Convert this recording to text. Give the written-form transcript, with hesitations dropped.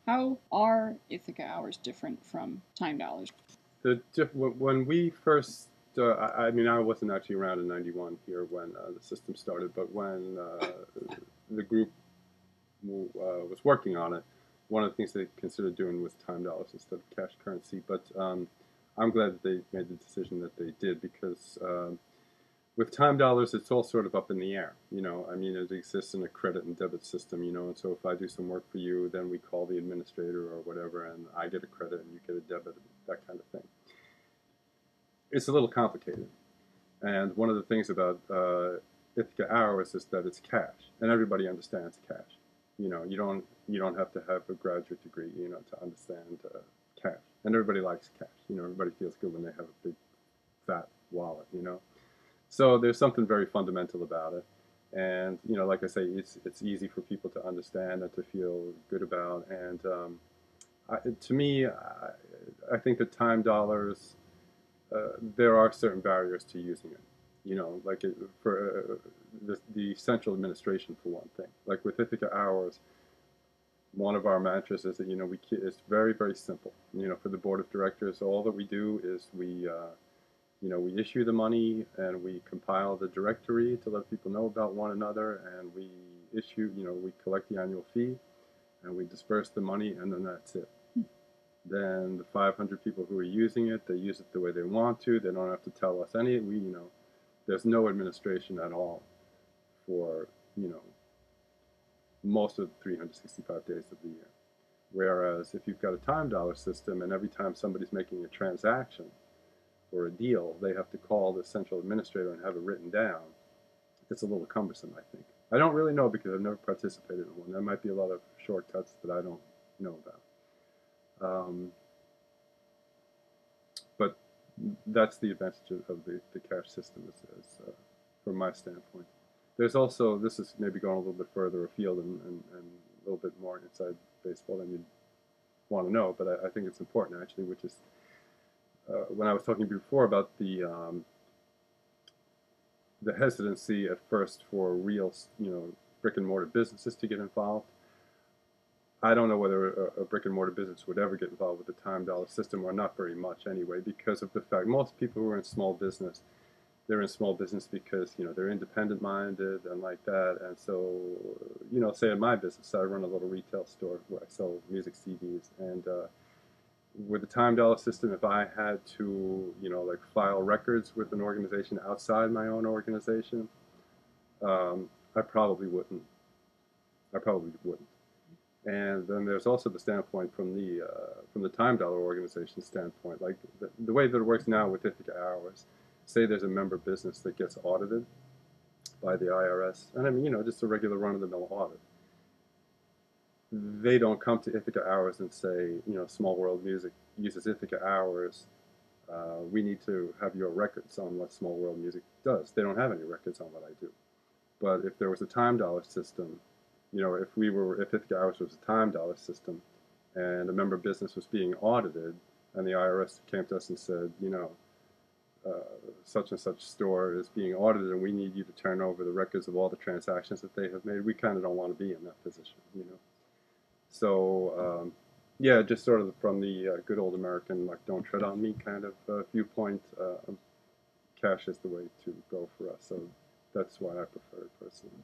How are Ithaca hours different from time dollars? When we first, I mean, I wasn't actually around in '91 here when the system started, but when the group was working on it, one of the things they considered doing was time dollars instead of cash currency. But I'm glad that they made the decision that they did because with time dollars, it's all sort of up in the air. I mean, it exists in a credit and debit system, and so if I do some work for you, then we call the administrator or whatever, and I get a credit and you get a debit, that kind of thing. It's a little complicated. And one of the things about Ithaca Hours is that it's cash, and everybody understands cash. You don't have to have a graduate degree, to understand cash. And everybody likes cash. Everybody feels good when they have a big fat wallet. So there's something very fundamental about it. And like I say, it's easy for people to understand and to feel good about. And to me, I think that time dollars, there are certain barriers to using it. Like for the central administration for one thing. Like with Ithaca Hours, one of our mantras is that it's very very simple. For the board of directors, all that we do is we issue the money and we compile the directory to let people know about one another, and we collect the annual fee, and we disperse the money, and then that's it. Then the 500 people who are using it, they use it the way they want to. They don't have to tell us any. There's no administration at all for most of the 365 days of the year. Whereas if you've got a time dollar system, and every time somebody's making a transaction or a deal, they have to call the central administrator and have it written down, it's a little cumbersome, I think. I don't really know because I've never participated in one. There might be a lot of shortcuts that I don't know about. But that's the advantage of the cash system from my standpoint. There's also, this is maybe going a little bit further afield and a little bit more inside baseball than you'd want to know, but I think it's important actually, which is when I was talking before about the hesitancy at first for real, brick and mortar businesses to get involved. I don't know whether a brick and mortar business would ever get involved with the time dollar system, or not very much anyway, because of the fact most people who are in small business, they're in small business because they're independent minded and like that. And so say in my business, I run a little retail store where I sell music CDs, and with the time dollar system, if I had to like file records with an organization outside my own organization, I probably wouldn't. I probably wouldn't. And then there's also the standpoint from the time dollar organization standpoint, like the way that it works now with Ithaca Hours. Say there's a member business that gets audited by the IRS, and I mean just a regular run-of-the-mill audit. They don't come to Ithaca Hours and say, Small World Music uses Ithaca Hours. We need to have your records on what Small World Music does. They don't have any records on what I do. But if there was a time dollar system, if Ithaca Hours was a time dollar system, and a member business was being audited, and the IRS came to us and said, such and such store is being audited, and we need you to turn over the records of all the transactions that they have made. We kind of don't want to be in that position. So yeah, just sort of from the good old American, like, don't tread on me kind of viewpoint, cash is the way to go for us. So that's why I prefer it personally.